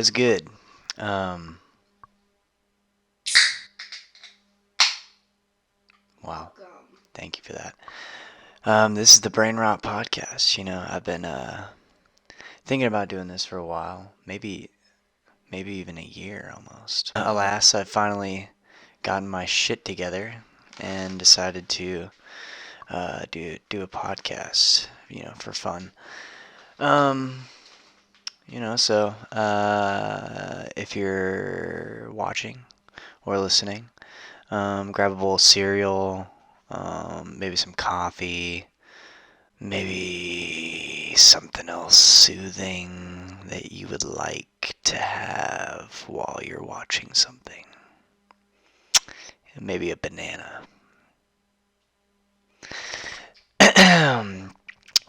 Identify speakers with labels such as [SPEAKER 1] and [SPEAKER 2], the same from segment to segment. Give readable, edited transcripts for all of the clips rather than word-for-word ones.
[SPEAKER 1] is good? Um, wow, thank you for that. This is the Brain Rot Podcast. I've been thinking about doing this for a while, maybe even a year almost. Alas, I've finally gotten my shit together and decided to do a podcast, for fun. Um, if you're watching or listening, grab a bowl of cereal, maybe some coffee, maybe something else soothing that you would like to have while you're watching something. Maybe a banana.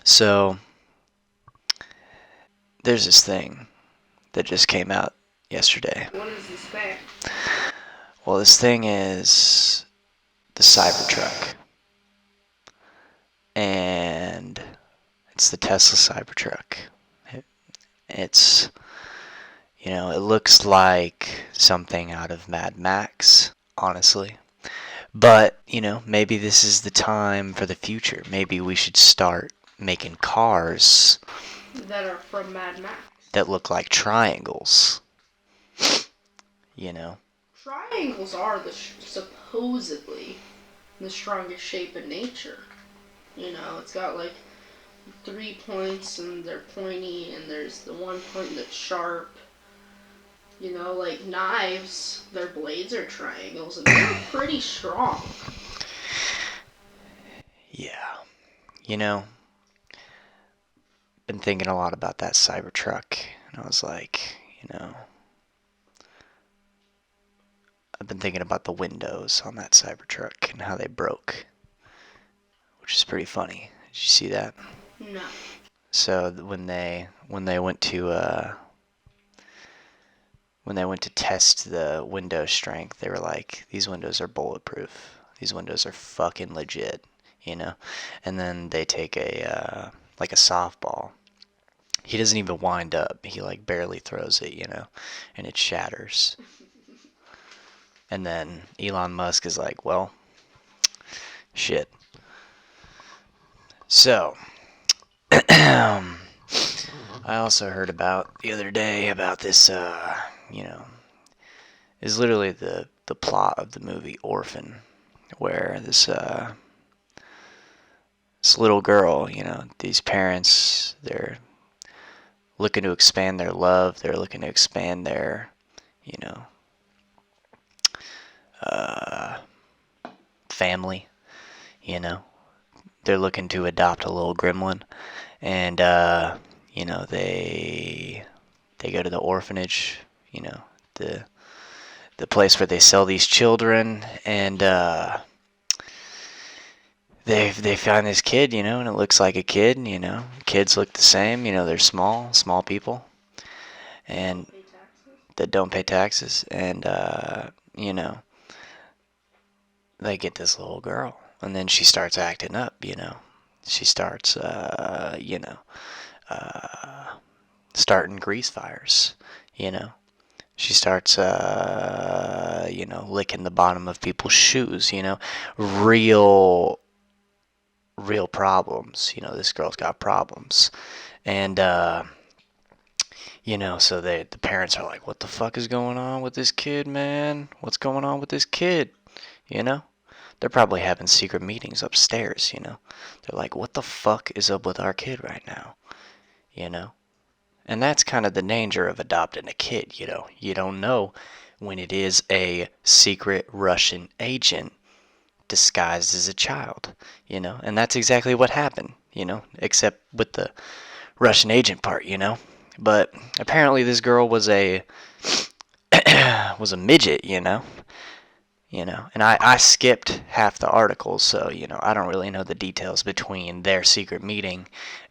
[SPEAKER 1] So, there's this thing that just came out yesterday.
[SPEAKER 2] What is this thing?
[SPEAKER 1] Well, this thing is the Cybertruck. And it's the Tesla Cybertruck. It's, it looks like something out of Mad Max, honestly. But, maybe this is the time for the future. Maybe we should start making cars
[SPEAKER 2] that are from Mad Max
[SPEAKER 1] that look like triangles.
[SPEAKER 2] Triangles are supposedly the strongest shape in nature. It's got like 3 points and they're pointy, and there's the one point that's sharp. Like knives, their blades are triangles, and they're pretty strong.
[SPEAKER 1] Yeah. Been thinking a lot about that Cybertruck, and I was like, I've been thinking about the windows on that Cybertruck and how they broke, which is pretty funny. Did you see that?
[SPEAKER 2] No.
[SPEAKER 1] So when they went to test the window strength, they were like, these windows are bulletproof. These windows are fucking legit, And then they take a softball. He doesn't even wind up. He like barely throws it, and it shatters. And then Elon Musk is like, well, shit. So, I also heard about the other day about this, is literally the plot of the movie Orphan, where this little girl, these parents, they're looking to expand their love, they're looking to expand their, family, they're looking to adopt a little gremlin, and, they go to the orphanage, the place where they sell these children, and, they find this kid, and it looks like a kid, kids look the same, they're small people, and that don't pay taxes, and, they get this little girl, and then she starts acting up, she starts, starting grease fires, she starts, licking the bottom of people's shoes, real problems, this girl's got problems, and, so the parents are like, what the fuck is going on with this kid, man? What's going on with this kid? They're probably having secret meetings upstairs, They're like, what the fuck is up with our kid right now? And that's kind of the danger of adopting a kid, You don't know when it is a secret Russian agent disguised as a child, And that's exactly what happened, except with the Russian agent part, But apparently this girl was a midget, and I skipped half the article, so, I don't really know the details between their secret meeting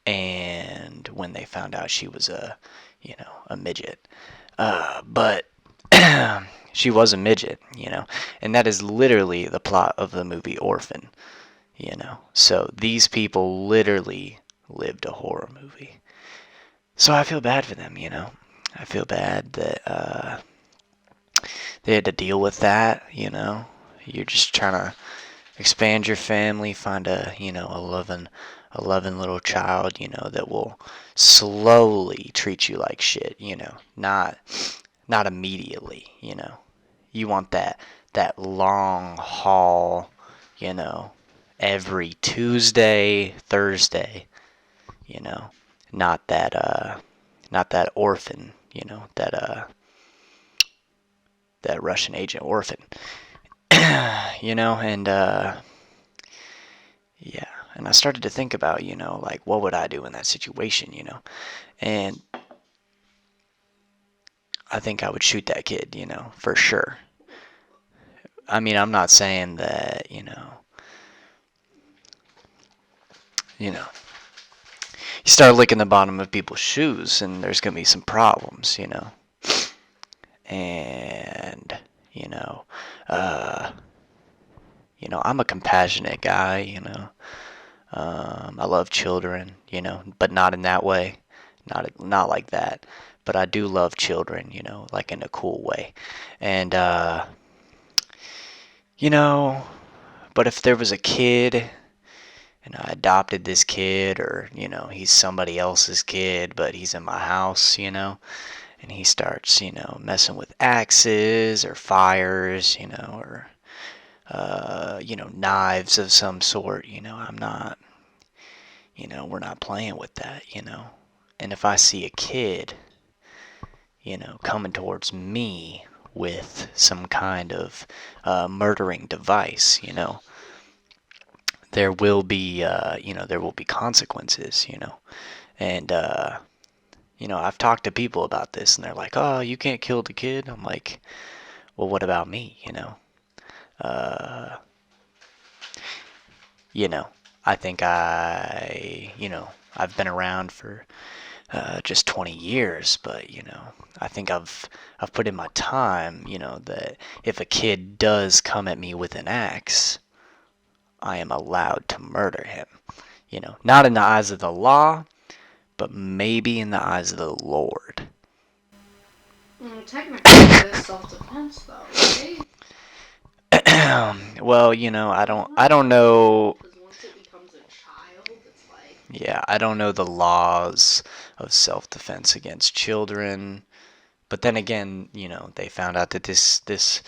[SPEAKER 1] and when they found out she was a midget. But she was a midget, and that is literally the plot of the movie Orphan, So these people literally lived a horror movie. So I feel bad for them, I feel bad that they had to deal with that. You're just trying to expand your family, find a loving little child, that will slowly treat you like shit, not immediately. You want that long haul, you know, every Tuesday, Thursday, you know, not that orphan, that Russian agent orphan, and yeah, and I started to think about, like what would I do in that situation, and I think I would shoot that kid, for sure. I mean, I'm not saying that, you know, you start licking the bottom of people's shoes and there's going to be some problems, and, uh, I'm a compassionate guy, I love children, but not in that way, not like that. But I do love children, like in a cool way. And you know, but if there was a kid and I adopted this kid, or he's somebody else's kid, but he's in my house, and he starts, messing with axes or fires, or knives of some sort, I'm not, we're not playing with that, And if I see a kid, coming towards me with some kind of murdering device, there will be consequences, And I've talked to people about this, and they're like, "Oh, you can't kill the kid." I'm like, "Well, what about me?" Uh, you know, I think I've been around for just 20 years, but I think I've put in my time, that if a kid does come at me with an axe, I am allowed to murder him. Not in the eyes of the law, but maybe in the eyes of the Lord.
[SPEAKER 2] Technically, it is self-defense, though, right?
[SPEAKER 1] Well, I don't know.
[SPEAKER 2] Because once it becomes a child, it's like.
[SPEAKER 1] Yeah, I don't know the laws of self-defense against children. But then again, they found out that this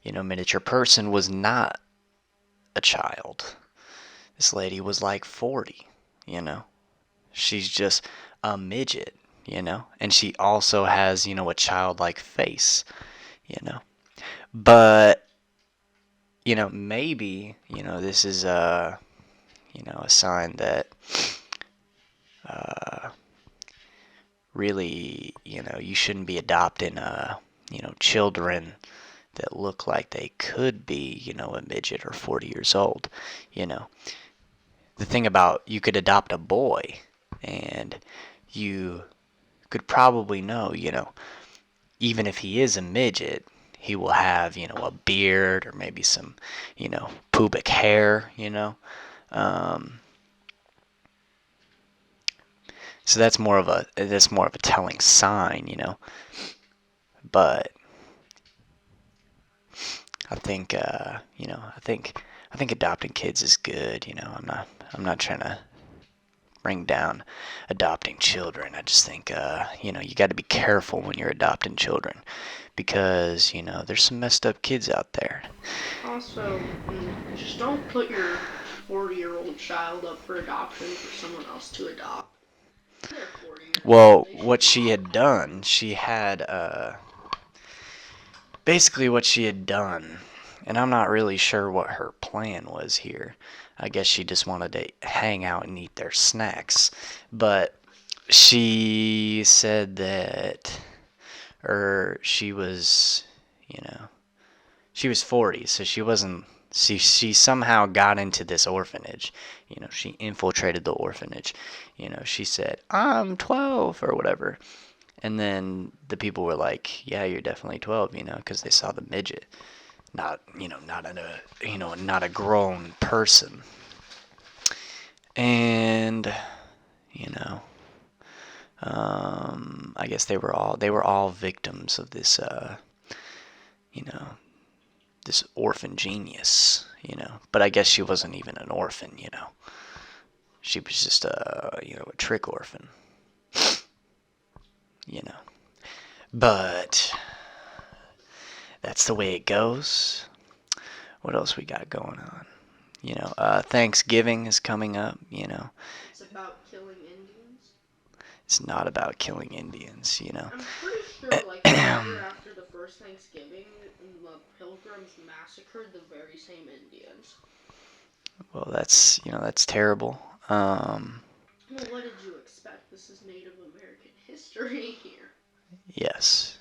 [SPEAKER 1] miniature person was not a child. This lady was like 40, She's just a midget, And she also has, a childlike face, But, maybe, this is a sign that uh, really, you shouldn't be adopting, children that look like they could be, a midget or 40 years old, The thing about you could adopt a boy and you could probably know, even if he is a midget, he will have, a beard or maybe some, pubic hair, Um, so that's more of a telling sign, But I think, I think adopting kids is good. I'm not trying to bring down adopting children. I just think, you got to be careful when you're adopting children because, there's some messed up kids out there.
[SPEAKER 2] Also, just don't put your 40-year-old child up for adoption for someone else to adopt. They're 40 years
[SPEAKER 1] Well,
[SPEAKER 2] old. They
[SPEAKER 1] what
[SPEAKER 2] should
[SPEAKER 1] she
[SPEAKER 2] adopt.
[SPEAKER 1] had done, she had, basically what she had done, and I'm not really sure what her plan was here. I guess she just wanted to hang out and eat their snacks. But she said that, or she was, she was 40, so she wasn't. She somehow got into this orphanage. She infiltrated the orphanage. She said, "I'm 12" or whatever. And then the people were like, "Yeah, you're definitely 12," because they saw the midget, not a grown person. And, you know, I guess they were all victims of this, you know, this orphan genius. But I guess she wasn't even an orphan. She was just a trick orphan. But that's the way it goes. What else we got going on? Thanksgiving is coming up.
[SPEAKER 2] It's about killing Indians.
[SPEAKER 1] It's not about killing Indians.
[SPEAKER 2] I'm pretty sure, like, the year after the first Thanksgiving, the Pilgrims massacred the very same Indians.
[SPEAKER 1] Well, that's terrible.
[SPEAKER 2] Well, what did you expect? This is Native American history here.
[SPEAKER 1] Yes.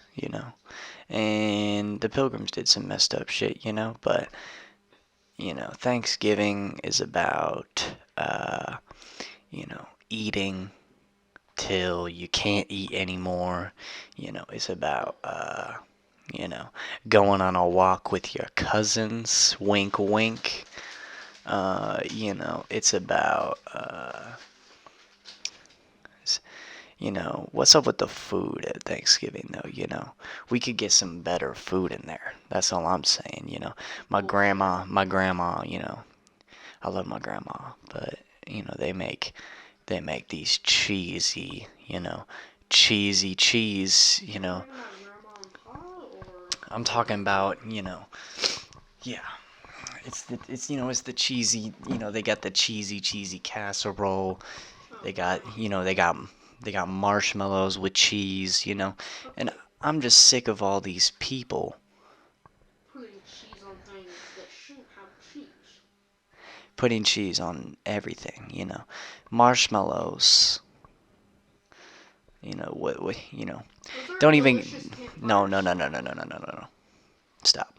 [SPEAKER 1] And the Pilgrims did some messed up shit. But Thanksgiving is about eating till you can't eat anymore. It's about you know, going on a walk with your cousins. Wink, wink. It's about what's up with the food at Thanksgiving though. We could get some better food in there. That's all I'm saying. My grandma. I love my grandma, but they make these cheesy cheese.
[SPEAKER 2] Are you talking about Grandma and Pa, or
[SPEAKER 1] I'm talking about, yeah. It's the cheesy, they got the cheesy casserole. They got, they got marshmallows with cheese. And I'm just sick of all these people
[SPEAKER 2] putting cheese on things that shouldn't have cheese?
[SPEAKER 1] putting cheese on everything. Marshmallows. What.
[SPEAKER 2] Those are
[SPEAKER 1] Don't even.
[SPEAKER 2] delicious campfire
[SPEAKER 1] No, no, no, no, no, no,
[SPEAKER 2] snacks.
[SPEAKER 1] no, no, no, no. Stop.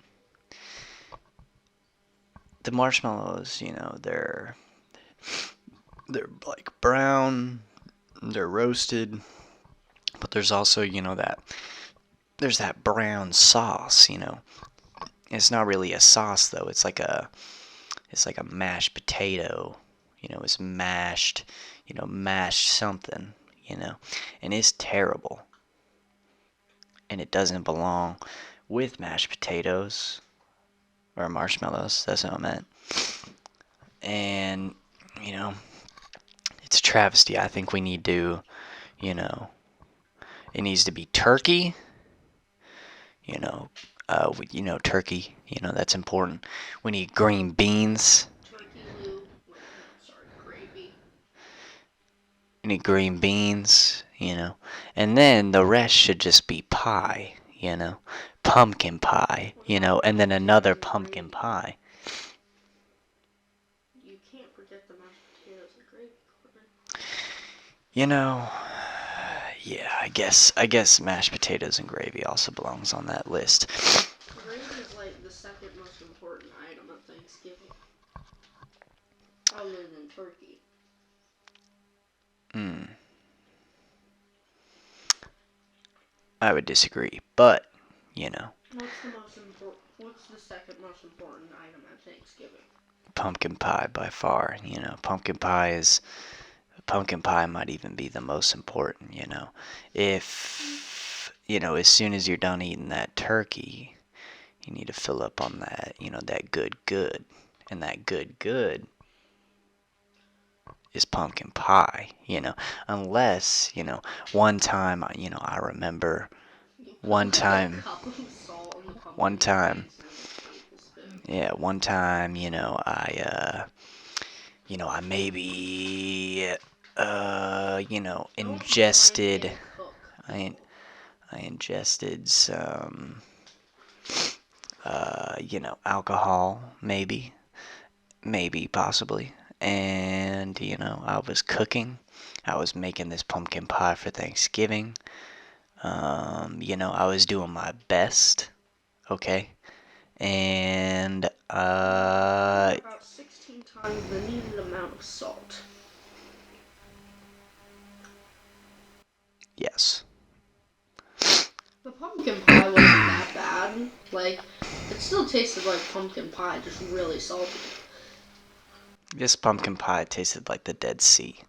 [SPEAKER 1] The marshmallows, they're like brown, they're roasted, but there's also, there's that brown sauce. It's not really a sauce though. It's like a mashed potato. It's mashed something. And it's terrible. And it doesn't belong with mashed potatoes or marshmallows. That's what I meant. And, you know, it's a travesty. I think we need to, you know, it needs to be turkey. Turkey. That's important. We need green beans.
[SPEAKER 2] Turkey lube. Wait, no, sorry, gravy.
[SPEAKER 1] We need green beans. And then the rest should just be pie. Pumpkin pie. And then another pumpkin pie.
[SPEAKER 2] You can't forget the mashed potatoes and gravy, Corbin.
[SPEAKER 1] Yeah, I guess mashed potatoes and gravy also belongs on that list.
[SPEAKER 2] Gravy is like the second most important item at Thanksgiving, other than turkey.
[SPEAKER 1] I would disagree, but
[SPEAKER 2] What's the second most important item at Thanksgiving?
[SPEAKER 1] pumpkin pie by far. Pumpkin pie might even be the most important. If as soon as you're done eating that turkey, you need to fill up on that, that good, and that good is pumpkin pie. Unless one time, I remember
[SPEAKER 2] You put
[SPEAKER 1] one
[SPEAKER 2] like
[SPEAKER 1] time,
[SPEAKER 2] a cup of salt on the
[SPEAKER 1] one
[SPEAKER 2] pumpkin pie
[SPEAKER 1] time,
[SPEAKER 2] instead of a spoon.
[SPEAKER 1] yeah, one time, I maybe,
[SPEAKER 2] Don't blame
[SPEAKER 1] ingested,
[SPEAKER 2] a cook,
[SPEAKER 1] I,
[SPEAKER 2] people.
[SPEAKER 1] I ingested some, alcohol, maybe, possibly. And, I was cooking. I was making this pumpkin pie for Thanksgiving. I was doing my best, okay? And,
[SPEAKER 2] Put about 16 times the needed amount of salt.
[SPEAKER 1] yes.
[SPEAKER 2] The pumpkin pie wasn't that bad. Like, it still tasted like pumpkin pie, just really salty.
[SPEAKER 1] This pumpkin pie tasted like the Dead Sea.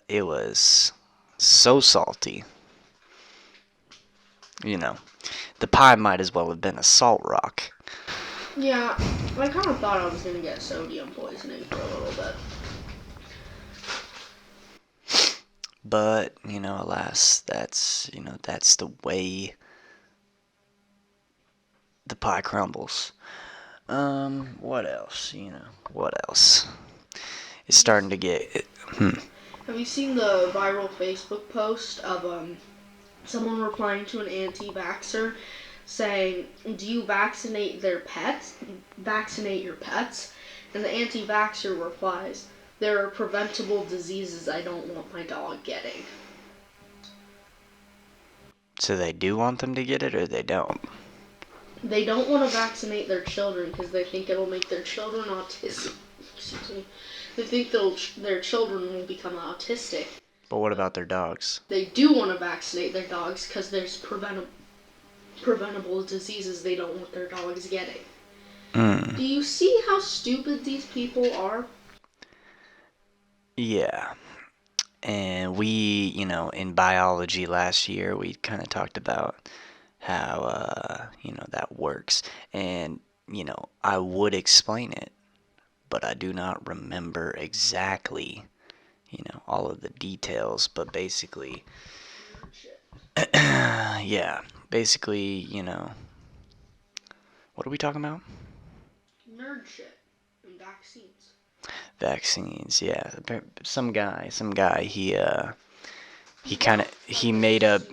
[SPEAKER 1] It was So salty. You know, the pie might as well have been a salt rock.
[SPEAKER 2] Yeah, I kind of thought I was going to get sodium poisoning for a little bit.
[SPEAKER 1] But, alas, that's the way the pie crumbles. What else? What else? It's starting to get.
[SPEAKER 2] Have you seen the viral Facebook post of someone replying to an anti-vaxxer saying, "Do you vaccinate their pets? Vaccinate your pets?" And the anti-vaxxer replies, "There are preventable diseases I don't want my dog getting."
[SPEAKER 1] So they do want them to get it, or they don't?
[SPEAKER 2] They don't want to vaccinate their children because they think it'll make their children autistic. Excuse me. They think their children will become autistic.
[SPEAKER 1] But what about their dogs?
[SPEAKER 2] They do want to vaccinate their dogs because there's preventable diseases they don't want their dogs getting. Do you see how stupid these people are?
[SPEAKER 1] Yeah. And we, in biology last year, we kind of talked about how, that works. And, I would explain it, but I do not remember exactly, all of the details. But basically, yeah, basically, what are we talking about?
[SPEAKER 2] Nerd shit and vaccines.
[SPEAKER 1] Vaccines, yeah. Some guy, he made up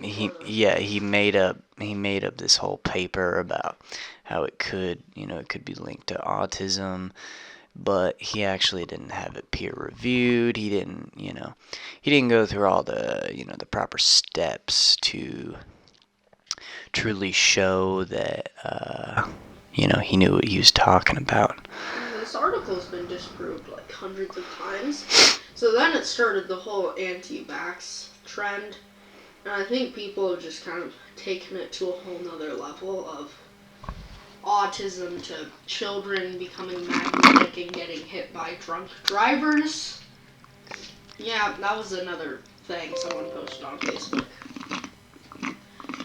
[SPEAKER 1] this whole paper about how it could be linked to autism, but he actually didn't have it peer reviewed. He didn't go through all the the proper steps to truly show that he knew what he was talking about.
[SPEAKER 2] This article's been disproved like hundreds of times. So then it started the whole anti-vax trend. And I think people have just kind of taken it to a whole nother level of autism to children becoming magnetic and getting hit by drunk drivers. Yeah, that was another thing someone posted on Facebook.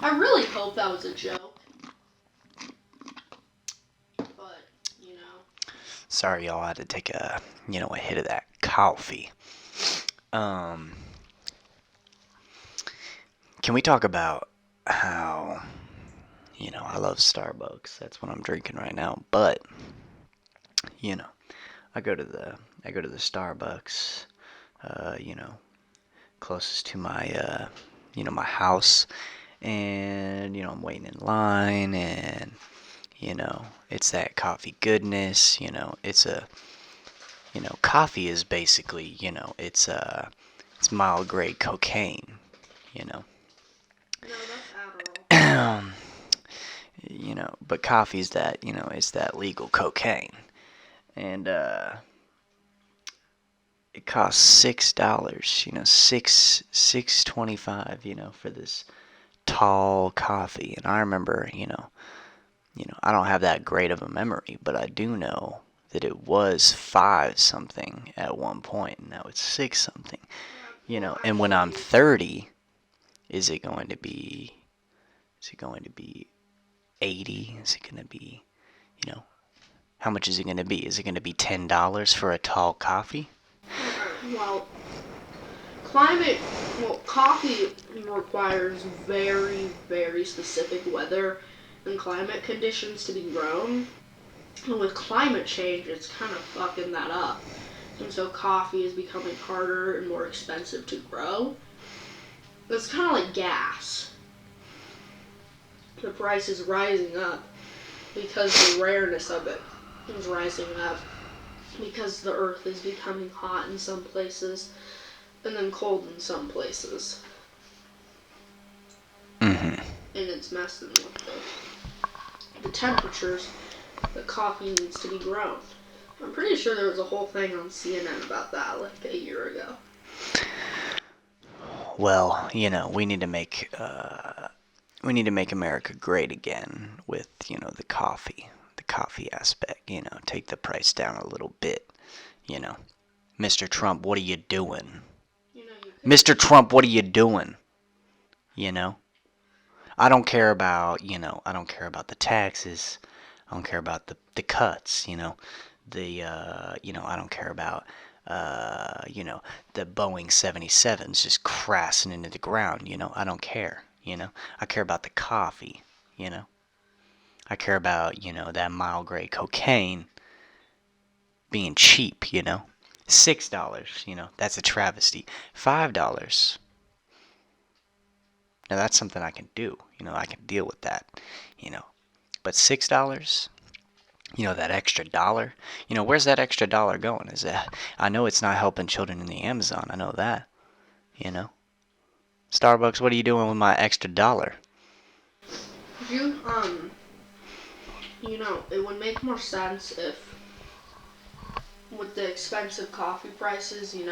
[SPEAKER 2] I really hope that was a joke. But,
[SPEAKER 1] Sorry, y'all, I had to take a hit of that coffee. Can we talk about how I love Starbucks? That's what I'm drinking right now. But I go to the Starbucks, closest to my my house, and I'm waiting in line, and it's that coffee goodness. Coffee is basically it's mild grade cocaine.
[SPEAKER 2] No, that's Adderall.
[SPEAKER 1] But coffee's that it's that legal cocaine, and it costs $6, $6.25, for this tall coffee. And I remember, I don't have that great of a memory, but I do know that it was 5 something at one point, and now it's 6 something. And when I'm 30, is it going to be 80? Is it going to be, how much is it going to be? Is it going to be $10 for a tall coffee?
[SPEAKER 2] Well, coffee requires very, very specific weather and climate conditions to be grown. And with climate change, it's kind of fucking that up. And so coffee is becoming harder and more expensive to grow. It's kind of like gas. The price is rising up because the rareness of it is rising up. Because the earth is becoming hot in some places and then cold in some places.
[SPEAKER 1] Mm-hmm.
[SPEAKER 2] And it's messing with the temperatures that coffee needs to be grown. I'm pretty sure there was a whole thing on CNN about that like a year ago.
[SPEAKER 1] Well, we need to make America great again with the coffee aspect. Take the price down a little bit. Mr. Trump, what are you doing?
[SPEAKER 2] You
[SPEAKER 1] Mr. Trump, what are you doing? You know? I don't care about, I don't care about the taxes. I don't care about the cuts, I don't care about, the Boeing 77s just crashing into the ground, I don't care, I care about the coffee, I care about, that mild grade cocaine being cheap, $6, that's a travesty. $5, now that's something I can do, I can deal with that, but $6, that extra dollar, where's that extra dollar going? Is that, I know it's not helping children in the Amazon, I know that, you know. Starbucks, what are you doing with my extra dollar?
[SPEAKER 2] You it would make more sense if, with the expensive coffee prices, we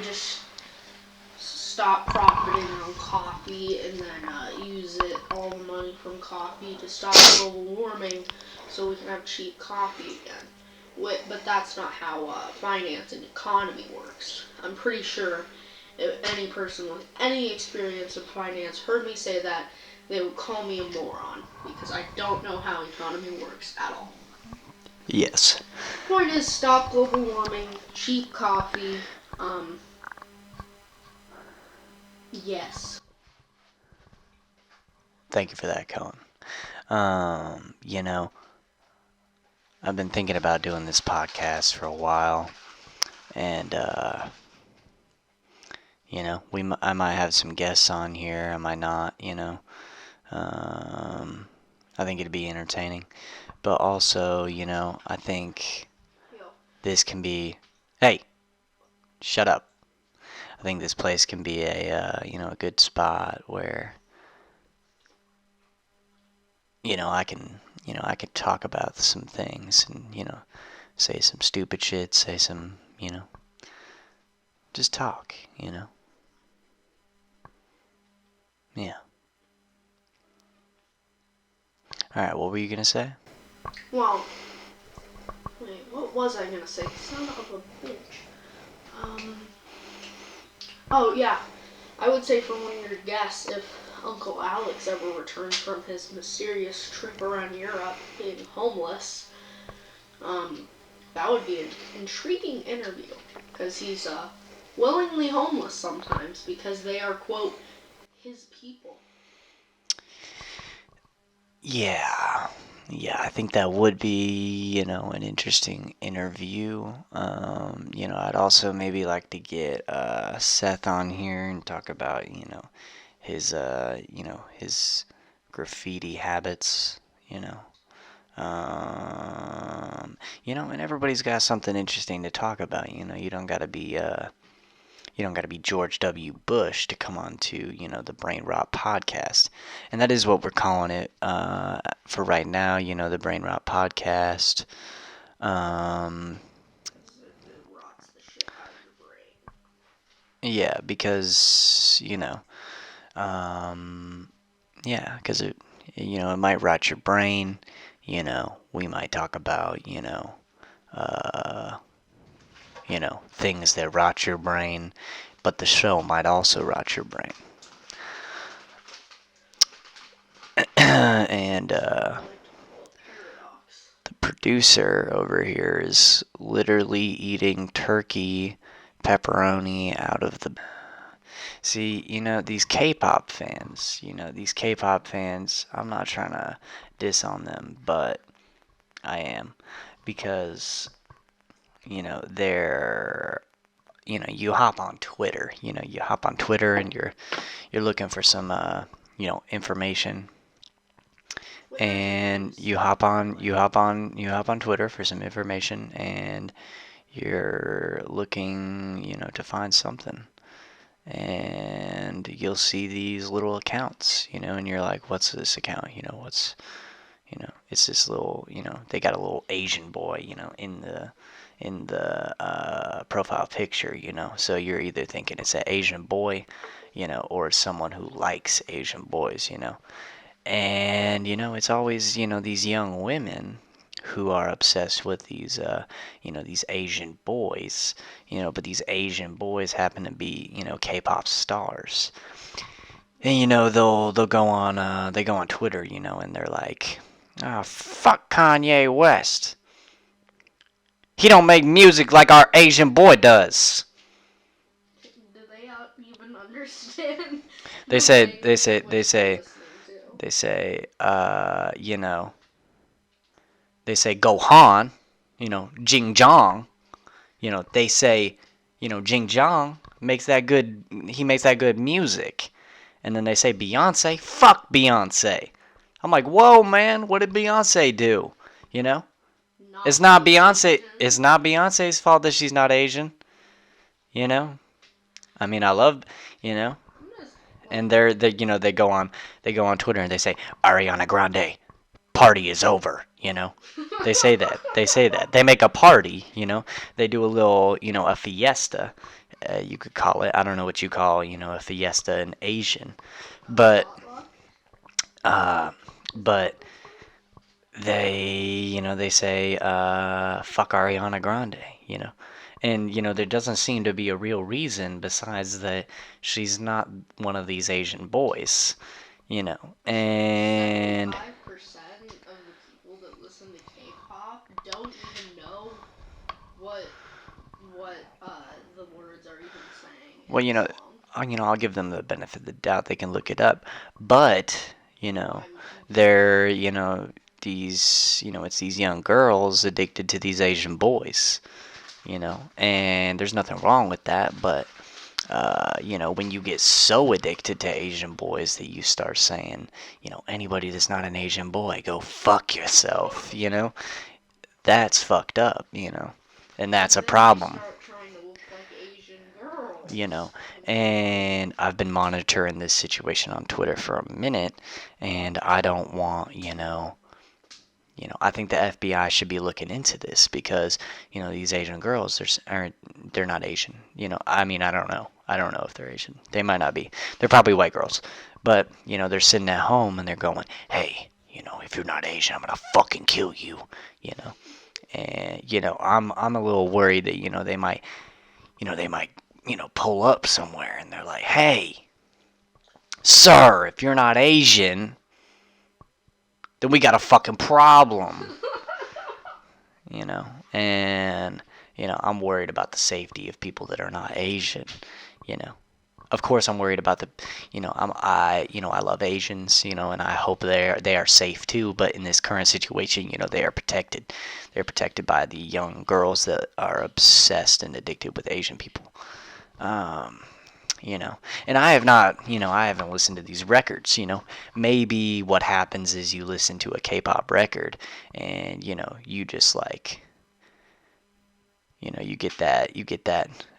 [SPEAKER 2] just stop profiting on coffee and then use all the money from coffee to stop global warming so we can have cheap coffee again. But that's not how finance and economy works. I'm pretty sure if any person with any experience in finance heard me say that, they would call me a moron because I don't know how economy works at all.
[SPEAKER 1] Yes.
[SPEAKER 2] Point is, stop global warming, cheap coffee, yes.
[SPEAKER 1] Thank you for that, Cohen. I've been thinking about doing this podcast for a while, and I might have some guests on here, I might not, I think it'd be entertaining, but also, I think this can be, hey, shut up. I think this place can be a good spot where, I can talk about some things and, say some stupid shit, say some, just talk, Yeah. Alright, what were you gonna say?
[SPEAKER 2] Well, wait, what was I gonna say? Son of a bitch. Oh yeah, I would say for one of your guests, if Uncle Alex ever returns from his mysterious trip around Europe being homeless, that would be an intriguing interview, because he's willingly homeless sometimes because they are, quote, his people.
[SPEAKER 1] Yeah. Yeah, I think that would be, an interesting interview. I'd also maybe like to get Seth on here and talk about, his graffiti habits, and everybody's got something interesting to talk about. You don't got to be George W. Bush to come on to, the Brain Rot podcast. And that is what we're calling it for right now, the Brain Rot podcast. Yeah, because, because it might rot your brain. We might talk about, things that rot your brain, but the show might also rot your brain. And the producer over here is literally eating turkey pepperoni out of the. See, these K-pop fans, I'm not trying to diss on them, but I am, because they're, you hop on Twitter, and you're looking for some information, and you hop on Twitter for some information, and you're looking, to find something, and you'll see these little accounts, and you're like, what's this account? It's this little, they got a little Asian boy, in the profile picture, so you're either thinking it's an Asian boy, or someone who likes Asian boys, and it's always, these young women, who are obsessed with these, these Asian boys, but these Asian boys happen to be, K-pop stars. And, they go on Twitter, and they're like, oh, fuck Kanye West. He don't make music like our Asian boy does.
[SPEAKER 2] Do they even understand?
[SPEAKER 1] They say, they say, they say, they say, they say Gohan, Jing Jong, they say, Jing Jong makes that good, he makes that good music. And then they say Beyonce, fuck Beyonce. I'm like, whoa, man, what did Beyonce do? It's not Beyonce. It's not Beyonce's fault that she's not Asian. I mean, I love, you know, and they go on Twitter and they say Ariana Grande, party is over. They say that. They say that. They make a party. They do a little, a fiesta. You could call it. I don't know what you call, a fiesta in Asian, but, but they say, fuck Ariana Grande, And, there doesn't seem to be a real reason besides that she's not one of these Asian boys, and
[SPEAKER 2] 75% of the people that listen to K-pop don't even know what the words are even saying.
[SPEAKER 1] Well, I'll give them the benefit of the doubt. They can look it up, but they're it's these young girls addicted to these Asian boys, and there's nothing wrong with that. But when you get so addicted to Asian boys that you start saying, anybody that's not an Asian boy, go fuck yourself, that's fucked up, and that's a problem. And I've been monitoring this situation on Twitter for a minute, and I don't want, I think the FBI should be looking into this because, these Asian girls, they're not Asian. I mean, I don't know. I don't know if they're Asian. They might not be. They're probably white girls. But, they're sitting at home and they're going, hey, if you're not Asian, I'm going to fucking kill you, And, I'm a little worried that, they might, pull up somewhere and they're like, hey, sir, if you're not Asian, then we got a fucking problem. And, I'm worried about the safety of people that are not Asian, Of course, I'm worried about I love Asians, and I hope they are safe too. But in this current situation, they are protected. They're protected by the young girls that are obsessed and addicted with Asian people. And I have not, I haven't listened to these records, Maybe what happens is you listen to a K-pop record and, you just like, you get that,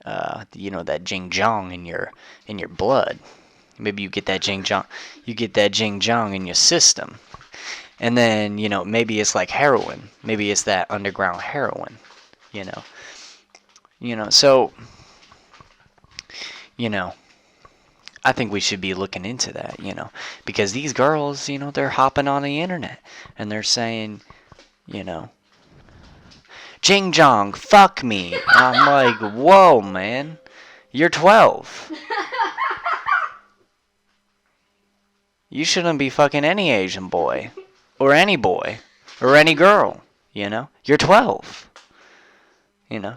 [SPEAKER 1] that Jing Jong in your blood. Maybe you get that Jing Jong in your system. And then, maybe it's like heroin. Maybe it's that underground heroin, so, I think we should be looking into that, because these girls, they're hopping on the internet and they're saying, Jing Jong, fuck me. And I'm like, whoa, man, you're 12. You shouldn't be fucking any Asian boy or any girl, You're 12.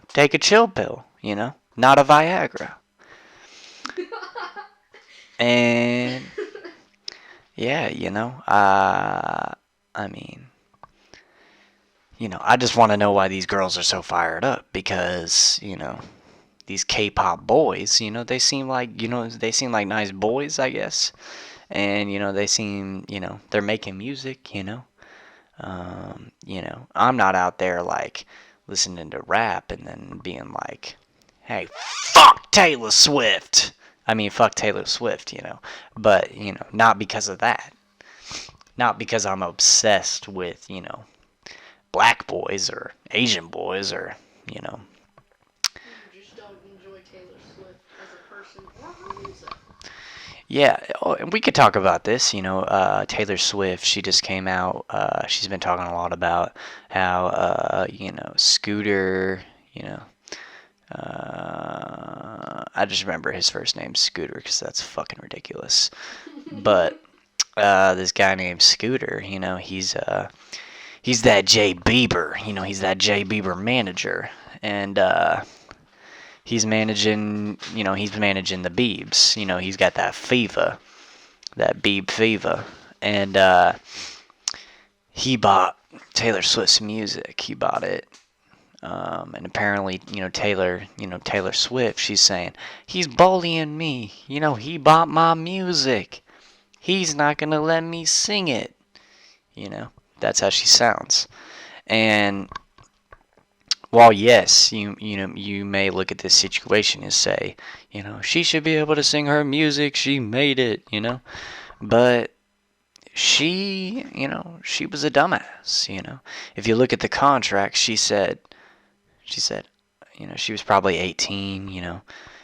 [SPEAKER 1] Take a chill pill, not a Viagra. And yeah, I mean, I just want to know why these girls are so fired up because, these K-pop boys, they seem like, nice boys, I guess. And, they seem, they're making music, I'm not out there like listening to rap and then being like, hey, fuck Taylor Swift. I mean, fuck Taylor Swift, But, not because of that. Not because I'm obsessed with, black boys or Asian boys or,
[SPEAKER 2] You just don't enjoy Taylor Swift as a person or her music.
[SPEAKER 1] Yeah, oh, and we could talk about this. Taylor Swift, she just came out. She's been talking a lot about how, Scooter, you know, I just remember his first name, Scooter, because that's fucking ridiculous. But this guy named Scooter, he's that Jay Bieber. He's that Jay Bieber manager, and he's managing the Biebs. He's got that fever, that Beeb fever, and he bought Taylor Swift's music. He bought it. And apparently, Taylor Swift, she's saying, he's bullying me. He bought my music. He's not going to let me sing it. That's how she sounds. And while yes, you may look at this situation and say, she should be able to sing her music. She made it, But she was a dumbass. If you look at the contract, she said, she was probably 18,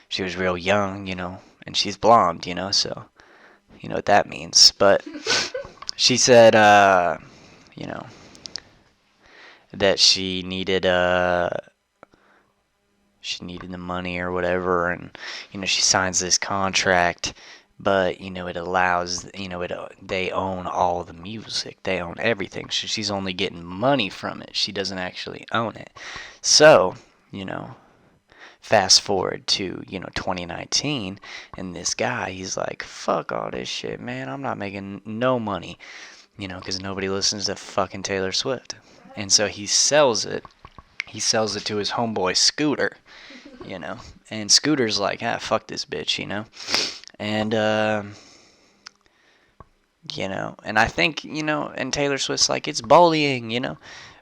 [SPEAKER 1] she was real young, and she's blonde, so you know what that means. But she said, that she needed the money or whatever, and she signs this contract, but it allows, they own all the music, they own everything, so she's only getting money from it, she doesn't actually own it. So fast forward to 2019, and this guy, he's like, fuck all this shit, man, I'm not making no money, because nobody listens to fucking Taylor Swift. And so he sells it to his homeboy Scooter, and Scooter's like, fuck this bitch, and and I think, and Taylor Swift's like, it's bullying,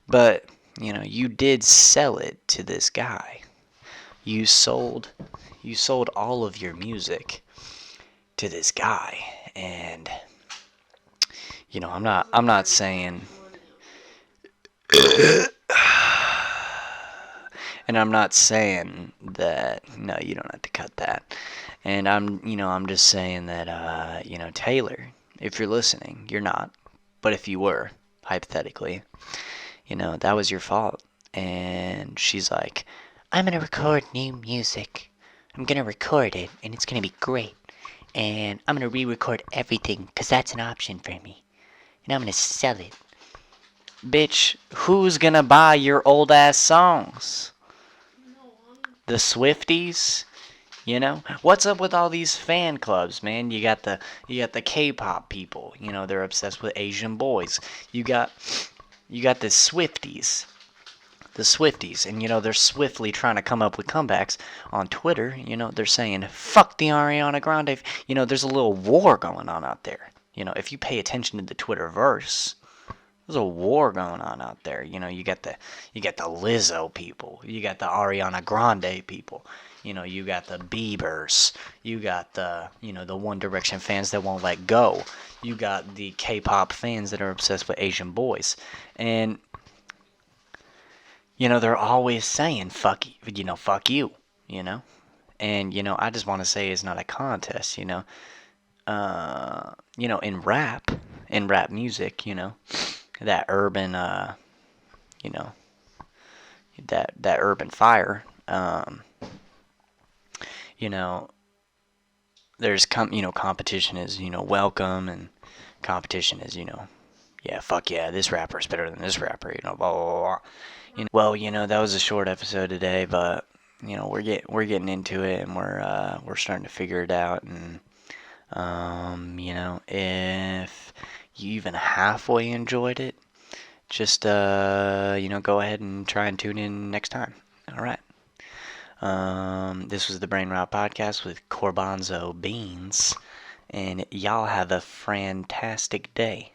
[SPEAKER 1] but you did sell it to this guy. You sold all of your music to this guy, and I'm not saying and I'm not saying that, no, you don't have to cut that. And I'm just saying that, Taylor, if you're listening, you're not. But if you were, hypothetically, that was your fault. And she's like, I'm going to record new music. I'm going to record it, and it's going to be great. And I'm going to re-record everything, because that's an option for me. And I'm going to sell it. Bitch, who's going to buy your old-ass songs? The Swifties? What's up with all these fan clubs, man? You got the K-pop people, they're obsessed with Asian boys. You got the Swifties, and they're swiftly trying to come up with comebacks on Twitter. They're saying fuck the Ariana Grande. There's a little war going on out there. If you pay attention to the Twitterverse, there's a war going on out there. You got the Lizzo people, you got the Ariana Grande people. You got the Biebers, you got the the One Direction fans that won't let go. You got the K-pop fans that are obsessed with Asian boys, and they're always saying fuck you, fuck you, and I just want to say it's not a contest, in rap music, that urban that urban fire, there's competition is welcome, and competition is yeah, fuck yeah, this rapper is better than this rapper, blah blah blah. Well, that was a short episode today, but we're getting into it, and we're starting to figure it out, and if you even halfway enjoyed it, just go ahead and try and tune in next time. All right. This was the Brain Rot Podcast with Corbonzo Beans, and y'all have a fantastic day.